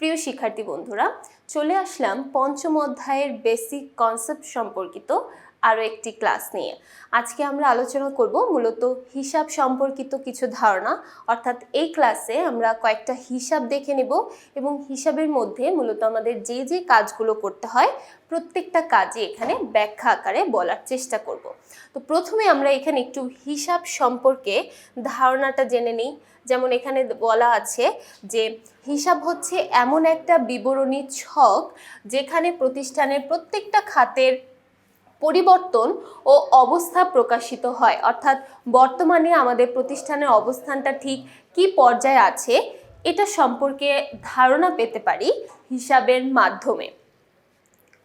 প্রিয় শিক্ষার্থী বন্ধুরা, চলে আসলাম পঞ্চম অধ্যায়ের বেসিক কনসেপ্ট সম্পর্কিত আরও একটি ক্লাস নিয়ে। আজকে আমরা আলোচনা করব মূলত হিসাব সম্পর্কিত কিছু ধারণা, অর্থাৎ এই ক্লাসে আমরা কয়েকটা হিসাব দেখে নেব এবং হিসাবের মধ্যে মূলত আমাদের যে যে কাজগুলো করতে হয় প্রত্যেকটা কাজই এখানে ব্যাখ্যা আকারে বলার চেষ্টা করব। তো প্রথমে আমরা এখানে একটু হিসাব সম্পর্কে ধারণাটা জেনে নিই। যেমন এখানে বলা আছে যে হিসাব হচ্ছে এমন একটা বিবরণী ছক যেখানে প্রতিষ্ঠানের প্রত্যেকটা খাতের পরিবর্তন ও অবস্থা প্রকাশিত হয়, অর্থাৎ বর্তমানে আমাদের প্রতিষ্ঠানের অবস্থানটা ঠিক কী পর্যায়ে আছে এটা সম্পর্কে ধারণা পেতে পারি হিসাবের মাধ্যমে।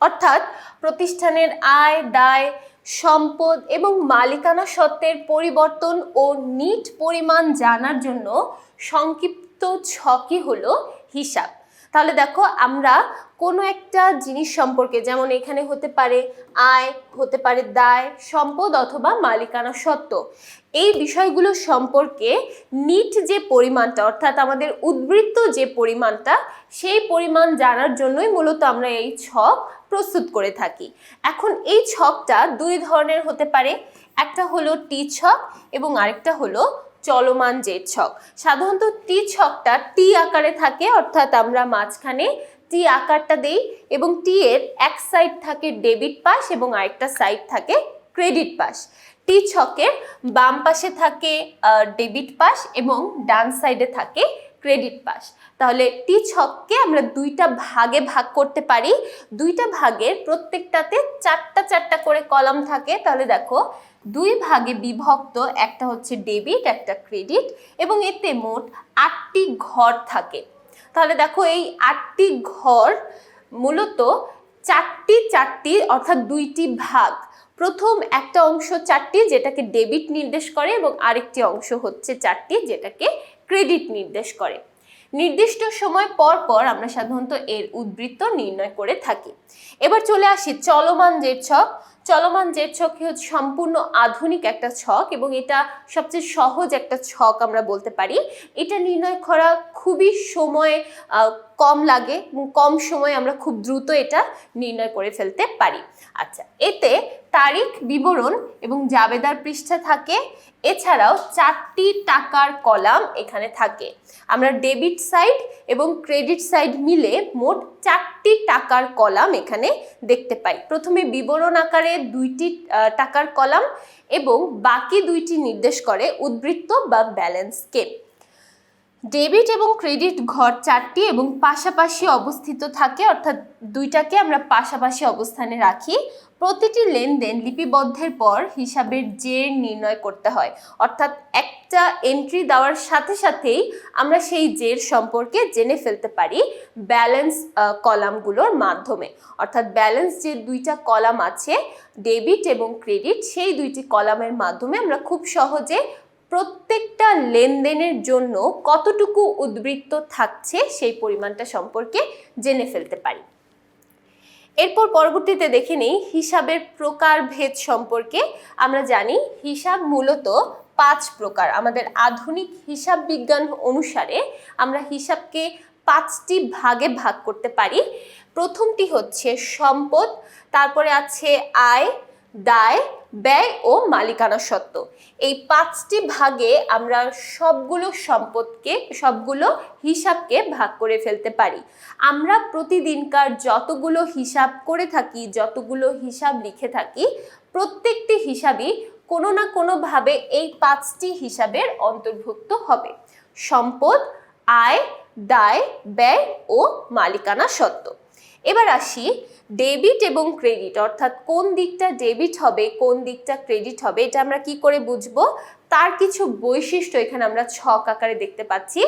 অর্থাৎ প্রতিষ্ঠানের আয়, দায়, সম্পদ এবং মালিকানা সত্ত্বের পরিবর্তন ও নিট পরিমাণ জানার জন্য সংক্ষিপ্ত ছকই হলো হিসাব। তাহলে দেখো, আমরা কোনো একটা জিনিস সম্পর্কে, যেমন এখানে হতে পারে আয়, হতে পারে দায়, সম্পদ অথবা মালিকানা সত্ত্ব, এই বিষয়গুলো সম্পর্কে নিট যে পরিমাণটা, অর্থাৎ আমাদের উদ্বৃত্ত যে পরিমাণটা, সেই পরিমাণ জানার জন্যই মূলত আমরা এই ছক প্রস্তুত করে থাকি। এখন এই ছকটা দুই ধরনের হতে পারে, একটা হলো টি ছক এবং আরেকটা হলো চলমান জেড ছক। সাধারণত টি ছকটা টি আকারে থাকে, অর্থাৎ আমরা মাঝখানে টি আকারটা দেই এবং টি এর এক সাইড থাকে ডেবিট পাশ এবং আরেকটা সাইড থাকে ক্রেডিট পাশ। টি ছকের বাম পাশে থাকে ডেবিট পাশ এবং ডান সাইডে থাকে ক্রেডিট পাশ। তাহলে টি ছককে আমরা দুইটা ভাগে ভাগ করতে পারি। দুইটা ভাগের প্রত্যেকটাতে চারটা চারটা করে কলাম থাকে। তাহলে দেখো, দুই ভাগে বিভক্ত, একটা হচ্ছে ডেবিট, একটা ক্রেডিট, এবং এতে মোট 8টি ঘর থাকে। তাহলে দেখো, এই 8টি ঘর মূলত চারটি অর্থাৎ দুইটি ভাগ। প্রথম একটা অংশ 4টি যেটাকে ডেবিট নির্দেশ করে এবং আরেকটি অংশ হচ্ছে 4টি যেটাকে ক্রেডিট নির্দেশ করে। নির্দিষ্ট সময় পর পর আমরা সাধারণত এর উদ্বৃত্ত নির্ণয় করে থাকি। এবার চলে আসি চলমান জেড ছক। চলমান জেড ছক হচ্ছে সম্পূর্ণ আধুনিক একটা ছক এবং এটা সবচেয়ে সহজ একটা ছক আমরা বলতে পারি। এটা নির্ণয় করা খুবই সময় কম লাগে এবং কম সময়ে আমরা খুব দ্রুত এটা নির্ণয় করে ফেলতে পারি। আচ্ছা, এতে তারিখ, বিবরণ এবং জাবেদার পৃষ্ঠা থাকে। এছাড়াও 4টি টাকার কলাম এখানে থাকে। আমরা ডেবিট সাইড এবং ক্রেডিট সাইড মিলে মোট 4টি টাকার কলাম এখানে দেখতে পাই। প্রথমে বিবরণ আকারে 2টি টাকার কলাম এবং বাকি 2টি নির্দেশ করে উদ্বৃত্ত বা ব্যালেন্সকে। ডেবিট এবং ক্রেডিট ঘর 4টি এবং পাশাপাশি অবস্থিত থাকে, অর্থাৎ দুইটাকে আমরা পাশাপাশি অবস্থানে রাখি। প্রতিটি লেনদেন লিপিবদ্ধের পর হিসাবের জের নির্ণয় করতে হয়, অর্থাৎ একটা এন্ট্রি দেওয়ার সাথে সাথেই আমরা সেই জের সম্পর্কে জেনে ফেলতে পারি ব্যালেন্স কলামগুলোর মাধ্যমে। অর্থাৎ ব্যালেন্স যে দুইটা কলাম আছে ডেবিট এবং ক্রেডিট, সেই দুইটি কলামের মাধ্যমে আমরা খুব সহজে প্রত্যেকটা লেনদেনের জন্য কতটুকু উদ্বৃত্ত থাকছে সেই পরিমাণটা সম্পর্কে জেনে ফেলতে পারি। এরপর পরবর্তীতে দেখে নেই হিসাবের প্রকারভেদ সম্পর্কে। আমরা জানি হিসাব মূলত 5 প্রকার। আমাদের আধুনিক হিসাব বিজ্ঞান অনুসারে আমরা হিসাবকে 5টি ভাগে ভাগ করতে পারি। প্রথমটি হচ্ছে সম্পদ, তারপরে আছে আয়, দায়, ব্যয় ও মালিকানা সত্ত্ব। এই 5টি ভাগে আমরা সবগুলো হিসাবকে ভাগ করে ফেলতে পারি। আমরা প্রতিদিনকার যতগুলো হিসাব করে থাকি, যতগুলো হিসাব লিখে থাকি, প্রত্যেকটি হিসাবই কোনো না কোনোভাবে এই 5টি হিসাবের অন্তর্ভুক্ত হবে: সম্পদ, আয়, দায়, ব্যয় ও মালিকানা সত্ত্ব। এবার আসি ডেবিট এবং ক্রেডিট, অর্থাৎ কোন দিকটা ডেবিট হবে, কোন দিকটা ক্রেডিট হবে, এটা আমরা কি করে বুঝবো? তার কিছু বৈশিষ্ট্য এখানে আমরা ছক আকারে দেখতে পাচ্ছি।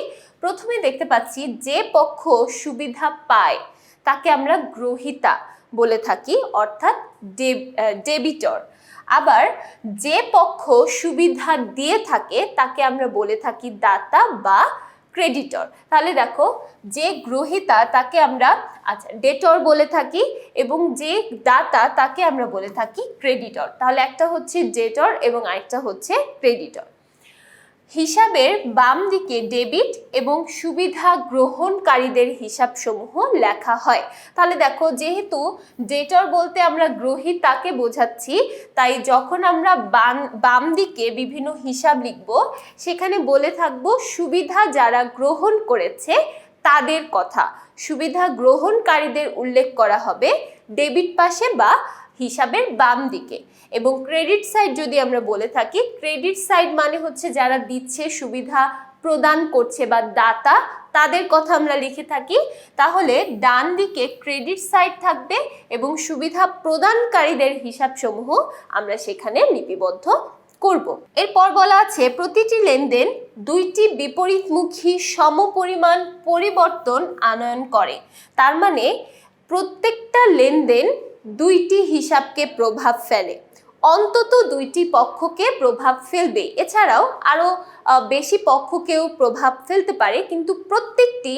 প্রথমে দেখতে পাচ্ছি যে পক্ষ সুবিধা পায় তাকে আমরা গ্রহীতা বলে থাকি, অর্থাৎ ডেবিটর। আবার যে পক্ষ সুবিধা দিয়ে থাকে তাকে আমরা বলে থাকি দাতা বা ক্রেডিটর। তাহলে দেখো, যে গ্রহীতা তাকে আমরা ডেটর বলে থাকি এবং যে দাতা তাকে আমরা বলে থাকি ক্রেডিটর। তাহলে একটা হচ্ছে ডেটর এবং আরেকটা হচ্ছে ক্রেডিটর। হিসাবের বাম দিকে ডেবিট এবং সুবিধা গ্রহণকারীদের হিসাবসমূহ লেখা হয়। তাহলে দেখো, যেহেতু ডেটর বলতে আমরা গ্রহীতাকে বোঝাচ্ছি, তাই যখন আমরা বাম দিকে বিভিন্ন হিসাব লিখব, সেখানে বলে থাকবো সুবিধা যারা গ্রহণ করেছে তাদের কথা। সুবিধা গ্রহণকারীদের উল্লেখ করা হবে ডেবিট পাশে বা হিসাবের বাম দিকে। এবং ক্রেডিট সাইড যদি আমরা বলে থাকি, ক্রেডিট সাইড মানে হচ্ছে যারা দিচ্ছে, সুবিধা প্রদান করছে বা দাতা, তাদের কথা আমরা লিখে থাকি। তাহলে ডান দিকে ক্রেডিট সাইড থাকবে এবং সুবিধা প্রদানকারীদের হিসাবসমূহ আমরা সেখানে লিপিবদ্ধ করব। এরপর বলা আছে প্রতিটি লেনদেন দুইটি বিপরীতমুখী সমপরিমাণ পরিবর্তন আনয়ন করে। তার মানে প্রত্যেকটা লেনদেন দুইটি হিসাবকে প্রভাব ফেলে, অন্তত দুইটি পক্ষকে প্রভাব ফেলবে। এছাড়াও আরও বেশি পক্ষকেও প্রভাব ফেলতে পারে, কিন্তু প্রত্যেকটি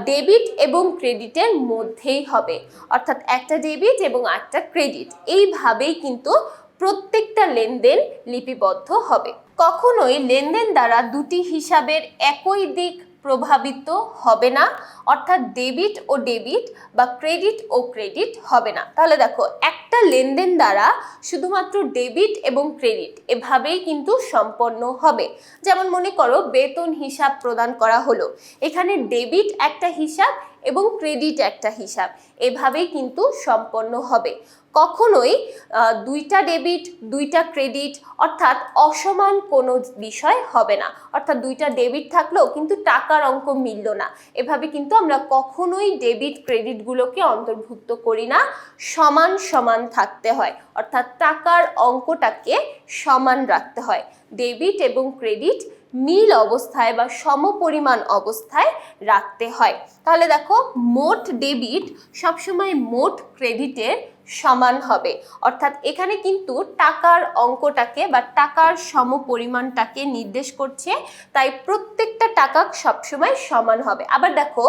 ডেবিট এবং ক্রেডিটের মধ্যেই হবে, অর্থাৎ একটা ডেবিট এবং একটা ক্রেডিট। এইভাবেই কিন্তু প্রত্যেকটা লেনদেন লিপিবদ্ধ হবে। কখনোই লেনদেন দ্বারা দুটি হিসাবের একই দিক প্রভাবিত হবে না, অর্থাৎ ডেবিট ও ডেবিট বা ক্রেডিট ও ক্রেডিট হবে না। তাহলে দেখো, একটা লেনদেন দ্বারা শুধুমাত্র ডেবিট এবং ক্রেডিট এভাবেই কিন্তু সম্পন্ন হবে। যেমন মনে করো, বেতন হিসাব প্রদান করা হলো, এখানে ডেবিট একটা হিসাব এবং ক্রেডিট একটা হিসাব, এভাবেই কিন্তু সম্পন্ন হবে। কখনোই দুইটা ডেবিট দুইটা ক্রেডিট অর্থাৎ অসমান কোনো বিষয় হবে না, অর্থাৎ দুইটা ডেবিট থাকলেও কিন্তু টাকার অঙ্ক মিলল না, এভাবে কিন্তু আমরা কখনোই ডেবিট ক্রেডিটগুলোকে অন্তর্ভুক্ত করি না। সমান সমান থাকতে হয়, অর্থাৎ টাকার অঙ্কটাকে সমান রাখতে হয়। ডেবিট এবং ক্রেডিট মিল অবস্থায় বা সমপরিমাণ অবস্থায় রাখতে হয়। তাহলে দেখো, মোট ডেবিট সবসময় মোট ক্রেডিটের সমান হবে, অর্থাৎ এখানে কিন্তু টাকার অঙ্কটাকে বা টাকার সমপরিমাণটাকে নির্দেশ করছে, তাই প্রত্যেকটা টাকা সবসময় সমান হবে। আবার দেখো,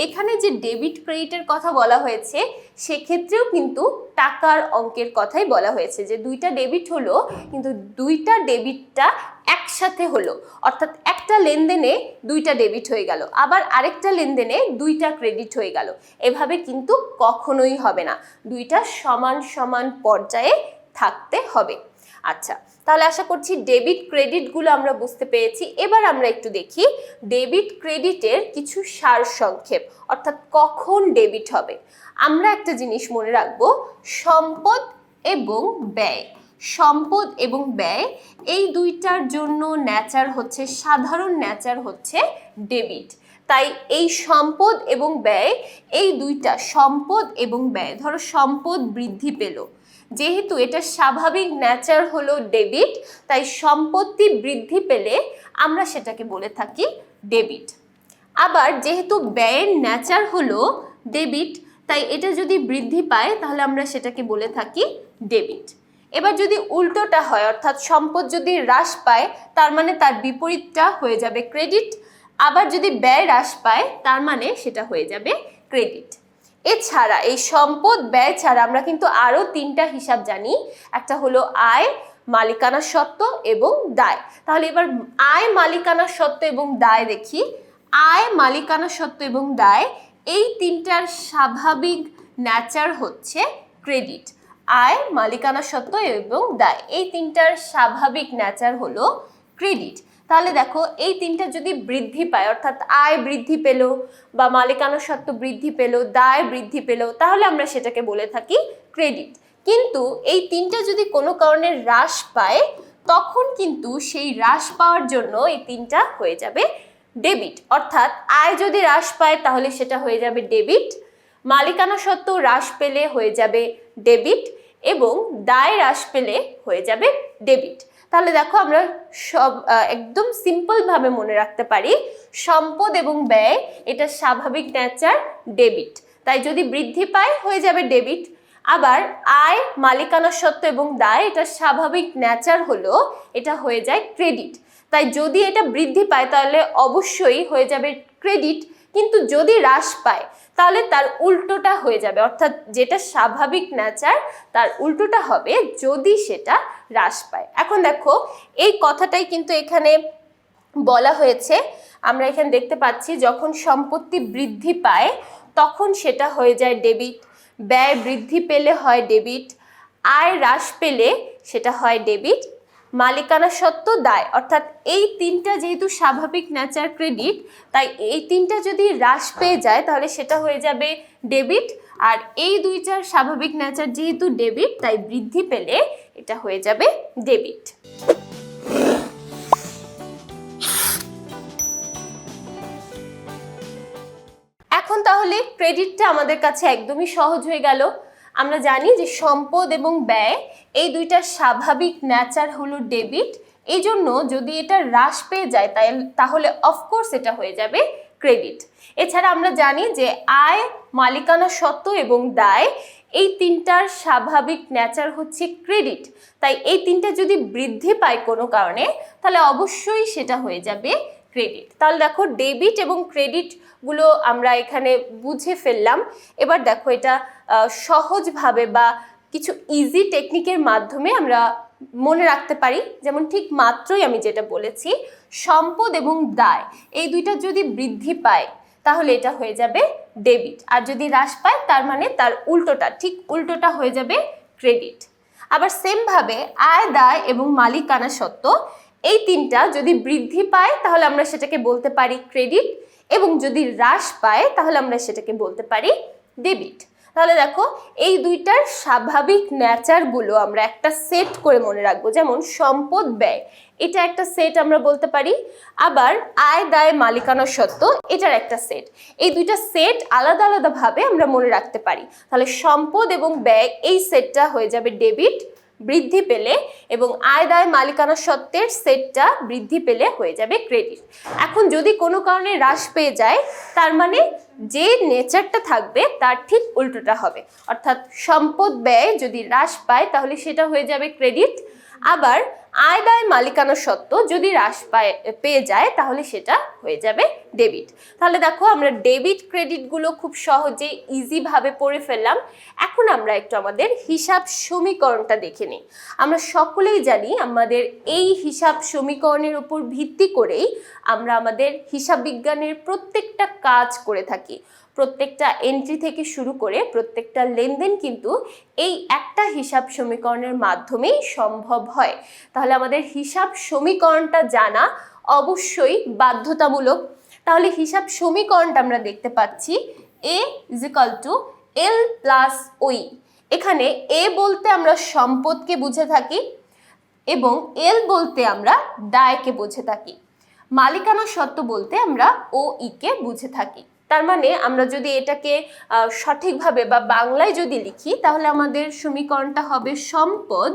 এখানে যে ডেবিট ক্রেডিটের কথা বলা হয়েছে, সেক্ষেত্রেও কিন্তু টাকার অঙ্কের কথাই বলা হয়েছে, যে দুইটা ডেবিট হলো কিন্তু দুইটা ডেবিটটা একসাথে হলো, অর্থাৎ একটা লেনদেনে দুইটা ডেবিট হয়ে গেল, আবার আরেকটা লেনদেনে দুইটা ক্রেডিট হয়ে গেল, এভাবে কিন্তু কখনোই হবে না। দুইটা সমান সমান পর্যায়ে থাকতে হবে। আচ্ছা, তাহলে আশা করছি ডেবিট ক্রেডিটগুলো আমরা বুঝতে পেরেছি। এবার আমরা একটু দেখি ডেবিট ক্রেডিটের কিছু সারসংক্ষেপ, অর্থাৎ কখন ডেবিট হবে। আমরা একটা জিনিস মনে রাখবো, সম্পদ এবং ব্যয়। সম্পদ এবং ব্যয় এই দুইটার জন্য ন্যাচার হচ্ছে, সাধারণ ন্যাচার হচ্ছে ডেবিট। তাই এই সম্পদ এবং ব্যয়, এই দুইটা সম্পদ এবং ব্যয়, ধরো সম্পদ বৃদ্ধি পেল, যেহেতু এটা স্বাভাবিক ন্যাচার হলো ডেবিট, তাই সম্পত্তি বৃদ্ধি পেলে আমরা সেটাকে বলে থাকি ডেবিট। আবার যেহেতু ব্যয়ের ন্যাচার হলো ডেবিট, তাই এটা যদি বৃদ্ধি পায় তাহলে আমরা সেটাকে বলে থাকি ডেবিট। এবার যদি উল্টোটা হয়, অর্থাৎ সম্পদ যদি হ্রাস পায়, তার মানে তার বিপরীতটা হয়ে যাবে ক্রেডিট। আবার যদি ব্যয় হ্রাস পায়, তার মানে সেটা হয়ে যাবে ক্রেডিট। এছাড়া এই সম্পদ ব্যয় ছাড়া আমরা কিন্তু আরও তিনটা হিসাব জানি। একটা হলো আয়, মালিকানা সত্ত্ব এবং দায়। তাহলে এবার আয়, মালিকানা সত্ত্ব এবং দায় দেখি। আয়, মালিকানা সত্ত্ব এবং দায়, এই তিনটার স্বাভাবিক ন্যাচার হচ্ছে ক্রেডিট। আয়, মালিকানা সত্ত্ব এবং দায়, এই তিনটার স্বাভাবিক ন্যাচার হলো ক্রেডিট। তাহলে দেখো, এই তিনটা যদি বৃদ্ধি পায়, অর্থাৎ আয় বৃদ্ধি পেল বা মালিকানা সত্ত্ব বৃদ্ধি পেল, দায় বৃদ্ধি পেল, তাহলে আমরা সেটাকে বলে থাকি ক্রেডিট। কিন্তু এই তিনটা যদি কোনো কারণে হ্রাস পায়, তখন কিন্তু সেই হ্রাস পাওয়ার জন্য এই তিনটা হয়ে যাবে ডেবিট। অর্থাৎ আয় যদি হ্রাস পায় তাহলে সেটা হয়ে যাবে ডেবিট, মালিকানা সত্ত্ব হ্রাস পেলে হয়ে যাবে ডেবিট, এবং দায় হ্রাস পেলে হয়ে যাবে ডেবিট। তাহলে দেখো, আমরা সব একদম সিম্পলভাবে মনে রাখতে পারি, সম্পদ এবং ব্যয় এটা স্বাভাবিক ন্যাচার ডেবিট, তাই যদি বৃদ্ধি পায় হয়ে যাবে ডেবিট। আবার আয়, মালিকানা সত্ত্ব এবং দায় এটা স্বাভাবিক ন্যাচার হলো, এটা হয়ে যায় ক্রেডিট। তাই যদি এটা বৃদ্ধি পায় তাহলে অবশ্যই হয়ে যাবে ক্রেডিট, কিন্তু যদি হ্রাস পায় তাহলে তার উল্টোটা হয়ে যাবে, অর্থাৎ যেটা স্বাভাবিক ন্যাচার তার উল্টোটা হবে যদি সেটা হ্রাস পায়। এখন দেখো, এই কথাটাই কিন্তু এখানে বলা হয়েছে, আমরা এখানে দেখতে পাচ্ছি যখন সম্পত্তি বৃদ্ধি পায় তখন সেটা হয়ে যায় ডেবিট, ব্যয় বৃদ্ধি পেলে হয় ডেবিট, আয় হ্রাস পেলে সেটা হয় ডেবিট, মালিকানা সত্ত্ব দায়। অর্থাৎ এই তিনটা যেহেতু স্বাভাবিক নেচার ক্রেডিট, তাই এই তিনটা যদি হ্রাস পেয়ে যায় তাহলে সেটা হয়ে যাবে ডেবিট, আর এই দুইটার স্বাভাবিক নেচার যেহেতু ডেবিট তাই বৃদ্ধি পেলে এটা হয়ে যাবে ডেবিট। এখন তাহলে ক্রেডিটটা আমাদের কাছে একদমই সহজ হয়ে গেল। আমরা জানি যে সম্পদ এবং ব্যয় এই দুইটার স্বাভাবিক নেচার হলো ডেবিট, এই জন্য যদি এটা হ্রাস পেয়ে যায় তাহলে অফকোর্স এটা হয়ে যাবে ক্রেডিট। এছাড়া আমরা জানি যে আয়, মালিকানা সত্ত্ব এবং দায় এই তিনটার স্বাভাবিক নেচার হচ্ছে ক্রেডিট, তাই এই তিনটা যদি বৃদ্ধি পায় কোনো কারণে তাহলে অবশ্যই সেটা হয়ে যাবে ক্রেডিট। তাহলে দেখো ডেবিট এবং ক্রেডিট গুলো আমরা এখানে বুঝে ফেললাম। এবার দেখো এটা সহজভাবে বা কিছু ইজি টেকনিকের মাধ্যমে আমরা মনে রাখতে পারি। যেমন ঠিক মাত্রই আমি যেটা বলেছি, সম্পদ এবং দায় এই দুইটা যদি বৃদ্ধি পায় তাহলে এটা হয়ে যাবে ডেবিট, আর যদি হ্রাস পায় তার মানে তার উল্টোটা, ঠিক উল্টোটা হয়ে যাবে ক্রেডিট। আবার সেমভাবে আয়, দায় এবং মালিকানা সত্ত্ব এই তিনটা যদি বৃদ্ধি পায় তাহলে আমরা সেটাকে বলতে পারি ক্রেডিট, এবং যদি হ্রাস পায় তাহলে আমরা সেটাকে বলতে পারি ডেবিট। তাহলে দেখো এই দুইটার স্বাভাবিক নেচারগুলো আমরা একটা সেট করে মনে রাখবো। যেমন সম্পদ, ব্যয় এটা একটা সেট আমরা বলতে পারি, আবার আয়, দায়, মালিকানা সত্ত্ব এটার একটা সেট। এই দুইটা সেট আলাদা আলাদাভাবে আমরা মনে রাখতে পারি। তাহলে সম্পদ এবং ব্যয় এই সেটটা হয়ে যাবে ডেবিট বৃদ্ধি পেলে, এবং আয়, দায়, মালিকানা সত্ত্বের সেটটা বৃদ্ধি পেলে হয়ে যাবে ক্রেডিট। এখন যদি কোনো কারণে হ্রাস পেয়ে যায় তার মানে যে নেচারটা থাকবে তার ঠিক উল্টোটা হবে। অর্থাৎ সম্পদ, ব্যয় যদি হ্রাস পায় তাহলে সেটা হয়ে যাবে ক্রেডিট, আবার আয়, দায়, মালিকানা সত্ত্ব যদি হ্রাস পেয়ে যায় তাহলে সেটা হয়ে যাবে ডেবিট। তাহলে দেখো আমরা ডেবিট ক্রেডিটগুলো খুব সহজে ইজিভাবে পড়ে ফেললাম। এখন আমরা একটু আমাদের হিসাব সমীকরণটা দেখে নিই। আমরা সকলেই জানি আমাদের এই হিসাব সমীকরণের উপর ভিত্তি করেই আমরা আমাদের হিসাব বিজ্ঞানের প্রত্যেকটা কাজ করে থাকি। প্রত্যেকটা এন্ট্রি থেকে শুরু করে প্রত্যেকটা লেনদেন কিন্তু এই একটা হিসাব সমীকরণের মাধ্যমেই সম্ভব হয়। তাহলে আমাদের হিসাব সমীকরণটা জানা অবশ্যই বাধ্যতামূলক। তাহলে হিসাব সমীকরণটা আমরা দেখতে পাচ্ছি A = L + OE। এখানে A বলতে আমরা সম্পদকে বুঝে থাকি এবং L বলতে আমরা দায়কে বুঝে থাকি, মালিকানা সত্ত্ব বলতে আমরা OE কে বুঝে থাকি। তার মানে আমরা যদি এটাকে সঠিকভাবে বা বাংলায় যদি লিখি তাহলে আমাদের সমীকরণটা হবে সম্পদ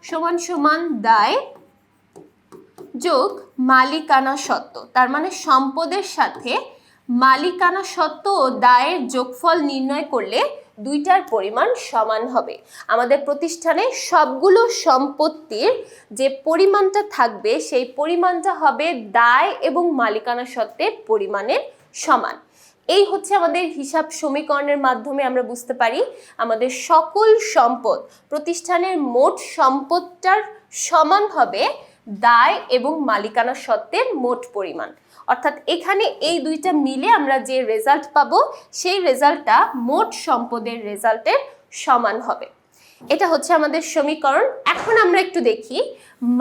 = দায় যোগ মালিকানা সত্ত্ব। তার মানে সম্পদের সাথে মালিকানা সত্ত্ব ও দায়ের যোগফল নির্ণয় করলে দুইটার পরিমাণ সমান হবে। আমাদের প্রতিষ্ঠানে সবগুলো সম্পত্তির যে পরিমাণটা থাকবে সেই পরিমাণটা হবে দায় এবং মালিকানা সত্ত্বের পরিমাণের সমান। এই হচ্ছে আমাদের হিসাব সমীকরণের মাধ্যমে আমরা বুঝতে পারি আমাদের সকল সম্পদ, প্রতিষ্ঠানের মোট সম্পদটার সমান হবে দায় এবং মালিকানা সত্ত্বের মোট পরিমাণ। অর্থাৎ এখানে এই দুইটা মিলে আমরা যে রেজাল্ট পাবো সেই রেজাল্টটা মোট সম্পদের রেজাল্টের সমান হবে। এটা হচ্ছে আমাদের সমীকরণ। এখন আমরা একটু দেখি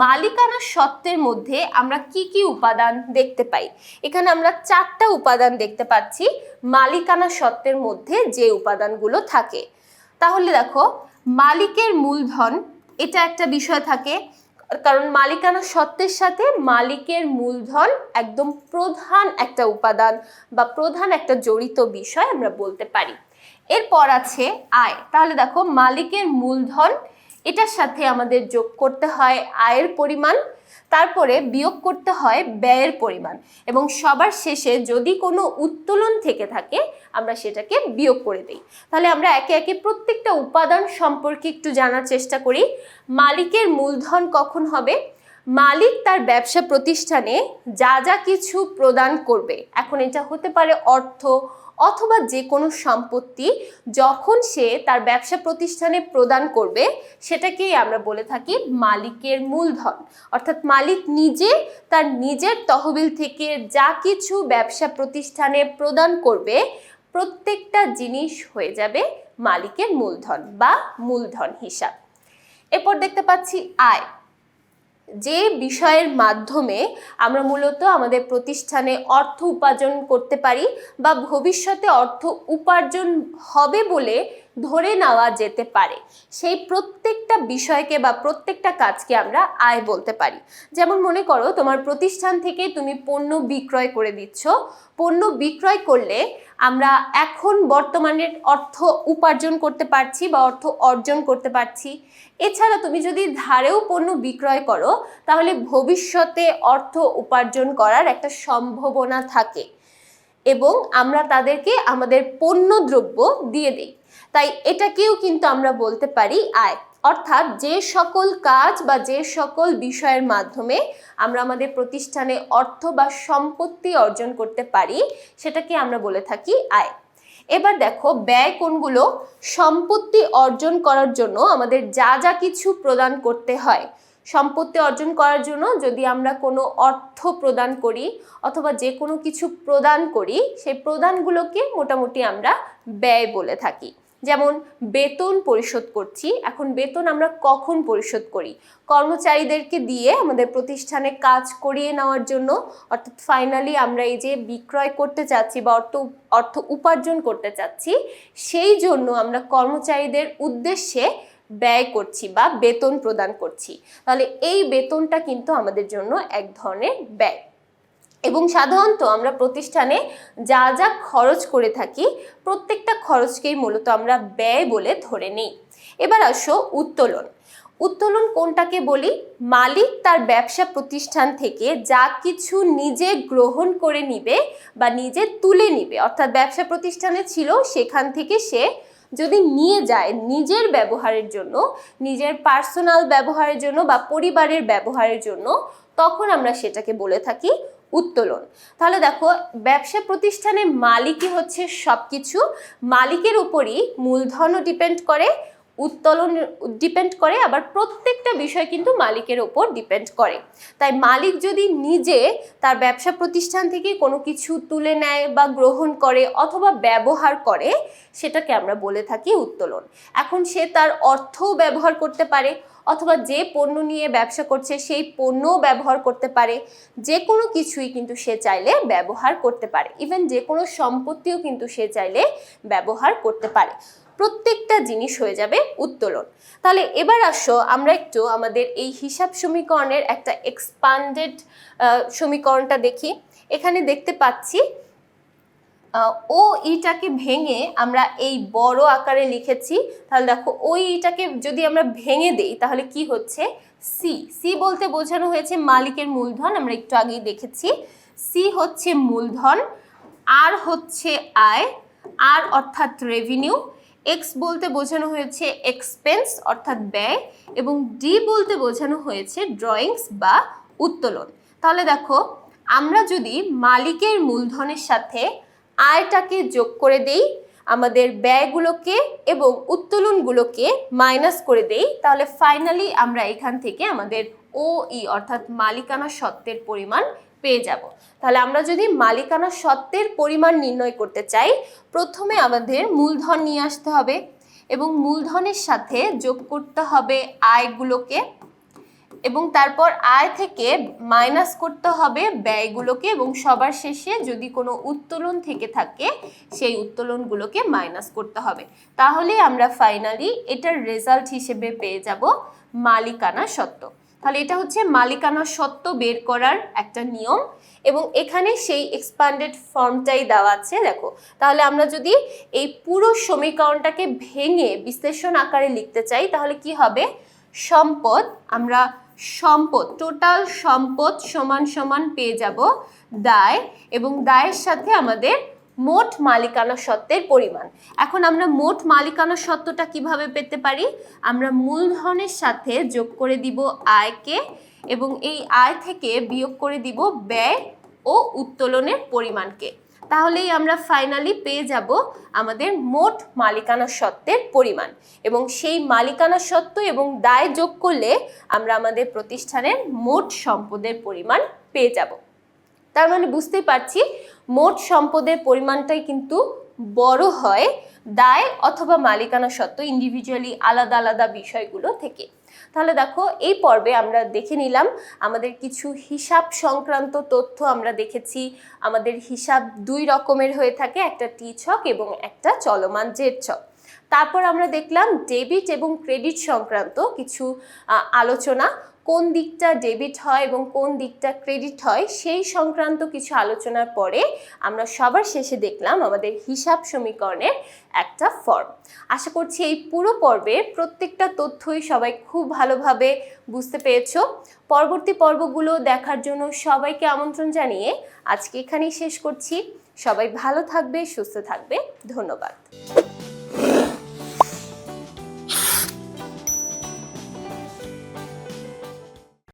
মালিকানা সত্ত্বের মধ্যে আমরা কি কি উপাদান দেখতে পাই। এখানে আমরা 4টা উপাদান দেখতে পাচ্ছি মালিকানা সত্ত্বের মধ্যে যে উপাদানগুলো থাকে। তাহলে দেখো মালিকের মূলধন এটা একটা বিষয় থাকে, কারণ মালিকানা সত্ত্বের সাথে মালিকের মূলধন একদম প্রধান একটা উপাদান বা প্রধান একটা জড়িত বিষয় আমরা বলতে পারি। এরপর আছে আয়। তাহলে দেখো মালিকের মূলধন এটার সাথে আমাদের যোগ করতে হয় আয়ের পরিমাণ, তারপরে বিয়োগ করতে হয় ব্যয়ের পরিমাণ, এবং সবার শেষে যদি কোনো উত্তোলন থেকে থাকে আমরা সেটাকে বিয়োগ করে দিই। তাহলে আমরা একে একে প্রত্যেকটা উপাদান সম্পর্কে একটু জানার চেষ্টা করি। মালিকের মূলধন কখন হবে? মালিক তার ব্যবসা প্রতিষ্ঠানে যা যা কিছু প্রদান করবে, এখন এটা হতে পারে অর্থ অথবা যে কোনো সম্পত্তি যখন সে তার ব্যবসা প্রতিষ্ঠানে প্রদান করবে সেটাকেই আমরা বলে থাকি মালিকের মূলধন। অর্থাৎ মালিক নিজে তার নিজের তহবিল থেকে যা কিছু ব্যবসা প্রতিষ্ঠানে প্রদান করবে প্রত্যেকটা জিনিস হয়ে যাবে মালিকের মূলধন বা মূলধন হিসাব। এরপর দেখতে পাচ্ছি আয়, যে বিষয়ের মাধ্যমে আমরা মূলত আমাদের প্রতিষ্ঠানে অর্থ উপার্জন করতে পারি বা ভবিষ্যতে অর্থ উপার্জন হবে বলে ধরে নেওয়া যেতে পারে, সেই প্রত্যেকটা বিষয়কে বা প্রত্যেকটা কাজকে আমরা আয় বলতে পারি। যেমন মনে করো তোমার প্রতিষ্ঠান থেকে তুমি পণ্য বিক্রয় করে দিচ্ছ, পণ্য বিক্রয় করলে আমরা এখন বর্তমানে অর্থ উপার্জন করতে পারছি বা অর্থ অর্জন করতে পারছি। এছাড়া তুমি যদি ধারেও পণ্য বিক্রয় করো তাহলে ভবিষ্যতে অর্থ উপার্জন করার একটা সম্ভাবনা থাকে এবং আমরা তাদেরকে আমাদের পণ্যদ্রব্য দিয়ে দিই, তাই এটাকেও কিন্তু আমরা বলতে পারি আয়। অর্থাৎ যে সকল কাজ বা যে সকল বিষয়ের মাধ্যমে আমরা আমাদের প্রতিষ্ঠানে অর্থ বা সম্পত্তি অর্জন করতে পারি সেটাকে আমরা বলে থাকি আয়। এবার দেখো ব্যয় কোনগুলো? সম্পত্তি অর্জন করার জন্য আমাদের যা যা কিছু প্রদান করতে হয়, সম্পত্তি অর্জন করার জন্য যদি আমরা কোনো অর্থ প্রদান করি অথবা যে কোনো কিছু প্রদান করি সেই প্রদানগুলোকে মোটামুটি আমরা ব্যয় বলে থাকি। যেমন বেতন পরিশোধ করছি, এখন বেতন আমরা কখন পরিশোধ করি? কর্মচারীদেরকে দিয়ে আমাদের প্রতিষ্ঠানে কাজ করিয়ে নেওয়ার জন্য, অর্থাৎ ফাইনালি আমরা এই যে বিক্রয় করতে চাচ্ছি বা অর্থ উপার্জন করতে চাচ্ছি সেই জন্য আমরা কর্মচারীদের উদ্দেশ্যে ব্যয় করছি বা বেতন প্রদান করছি। তাহলে এই বেতনটা কিন্তু আমাদের জন্য এক ধরনের ব্যয়। এবং সাধারণত আমরা প্রতিষ্ঠানে যা যা খরচ করে থাকি প্রত্যেকটা খরচকেই মূলত আমরা ব্যয় বলে ধরে নিই। এবার আসো উত্তোলন। উত্তোলন কোনটাকে বলি? মালিক তার ব্যবসা প্রতিষ্ঠান থেকে যা কিছু নিজে গ্রহণ করে নিবে বা নিজে তুলে নিবে, অর্থাৎ ব্যবসা প্রতিষ্ঠানে ছিল সেখান থেকে সে যদি নিয়ে যায় নিজের ব্যবহারের জন্য, নিজের পার্সোনাল ব্যবহারের জন্য বা পরিবারের ব্যবহারের জন্য, তখন আমরা সেটাকে বলে থাকি উত্তোলন। তাহলে দেখো ব্যবসা প্রতিষ্ঠানের মালিকই হচ্ছে সবকিছু, মালিকের উপরই মূলধনও ডিপেন্ড করে, উত্তোলন ডিপেন্ড করে, আবার প্রত্যেকটা বিষয় কিন্তু মালিকের ওপর ডিপেন্ড করে। তাই মালিক যদি নিজে তার ব্যবসা প্রতিষ্ঠান থেকে কোনো কিছু তুলে নেয় বা গ্রহণ করে অথবা ব্যবহার করে সেটাকে আমরা বলে থাকি উত্তোলন। এখন সে তার অর্থও ব্যবহার করতে পারে অথবা যে পণ্য নিয়ে ব্যবসা করছে সেই পণ্যও ব্যবহার করতে পারে, যে কোনো কিছুই কিন্তু সে চাইলে ব্যবহার করতে পারে, ইভেন যে কোনো সম্পত্তিও কিন্তু সে চাইলে ব্যবহার করতে পারে। প্রত্যেকটা জিনিস হয়ে যাবে উত্তোলন। তাহলে এবার আসো আমরা একটু আমাদের এই হিসাব সমীকরণের একটা এক্সপান্ডেড সমীকরণটা দেখি। এখানে দেখতে পাচ্ছি ও ইটাকে ভেঙে আমরা এই বড় আকারে লিখেছি। তাহলে দেখো ওই ইটাকে যদি আমরা ভেঙে দেই তাহলে কি হচ্ছে? সি। সি বলতে বোঝানো হয়েছে মালিকের মূলধন, আমরা একটু আগেই দেখেছি। সি হচ্ছে মূলধন, আর হচ্ছে আয়, আর অর্থাৎ রেভিনিউ, এক্স বলতে বোঝানো হয়েছে এক্সপেন্স অর্থাৎ ব্যয়, এবং ডি বলতে বোঝানো হয়েছে ড্রয়িংস বা উত্তোলন। তাহলে দেখো আমরা যদি মালিকের মূলধনের সাথে আয়টাকে যোগ করে দেই, আমাদের ব্যয়গুলোকে এবং উত্তোলনগুলোকে মাইনাস করে দেই, তাহলে ফাইনালি আমরা এখান থেকে আমাদের ও ই অর্থাৎ মালিকানা সত্ত্বের পরিমাণ পেয়ে যাব। তাহলে আমরা যদি মালিকানা সত্ত্বের পরিমাণ নির্ণয় করতে চাই প্রথমে আমাদের মূলধন নিয়ে আসতে হবে এবং মূলধনের সাথে যোগ করতে হবে আয়গুলোকে এবং তারপর আয় থেকে মাইনাস করতে হবে ব্যয়গুলোকে এবং সবার শেষে যদি কোনো উত্তোলন থেকে থাকে সেই উত্তোলনগুলোকে মাইনাস করতে হবে। তাহলে আমরা ফাইনালি এটার রেজাল্ট হিসেবে পেয়ে যাব মালিকানা সত্ত্ব। তাহলে এটা হচ্ছে মালিকানা সত্ত্ব বের করার একটা নিয়ম এবং এখানে সেই এক্সপ্যান্ডেড ফর্মটাই দেওয়া আছে দেখো। তাহলে আমরা যদি এই পুরো সমীকরণটাকে ভেঙে বিশ্লেষণ আকারে লিখতে চাই তাহলে কি হবে? সম্পদ, আমরা সম্পদ টোটাল সম্পদ সমান সমান পেয়ে যাব দায় এবং দায়ের সাথে আমাদের মোট মালিকানা সত্ত্বের পরিমাণ। এখন আমরা মোট মালিকানা সত্ত্বটা কিভাবে পেতে পারি? আমরা মূলধনের সাথে যোগ করে দিব আয়কে এবং এই আয় থেকে বিয়োগ করে দিব ব্যয় ও উত্তোলনের পরিমাণকে। তাহলেই আমরা ফাইনালি পেয়ে যাব আমাদের মোট মালিকানা সত্ত্বের পরিমাণ, এবং সেই মালিকানা সত্ত্ব এবং দায় যোগ করলে আমরা আমাদের প্রতিষ্ঠানের মোট সম্পদের পরিমাণ পেয়ে যাব। তার মানে বুঝতেই পারছি মোট সম্পদের পরিমাণটাই কিন্তু বড় হয় দায় অথবা মালিকানা সত্ত্ব ইন্ডিভিজুয়ালি আলাদা আলাদা বিষয়গুলো থেকে। তাহলে দেখো এই পর্বে আমরা দেখে নিলাম আমাদের কিছু হিসাব সংক্রান্ত তথ্য। আমরা দেখেছি আমাদের হিসাব দুই রকমের হয়ে থাকে, একটা টি ছক এবং একটা চলমান জেড ছক। তারপর আমরা দেখলাম ডেবিট এবং ক্রেডিট সংক্রান্ত কিছু আলোচনা, কোন দিকটা ডেবিট হয় এবং কোন দিকটা ক্রেডিট হয় সেই সংক্রান্ত কিছু আলোচনার পরে আমরা সবার শেষে দেখলাম আমাদের হিসাব সমীকরণের একটা ফর্ম। আশা করছি এই পুরো পর্বের প্রত্যেকটা তথ্যই সবাই খুব ভালোভাবে বুঝতে পেরেছো। পরবর্তী পর্বগুলো দেখার জন্য সবাইকে আমন্ত্রণ জানিয়ে আজকে এখানেই শেষ করছি। সবাই ভালো থাকবে, সুস্থ থাকবে। ধন্যবাদ।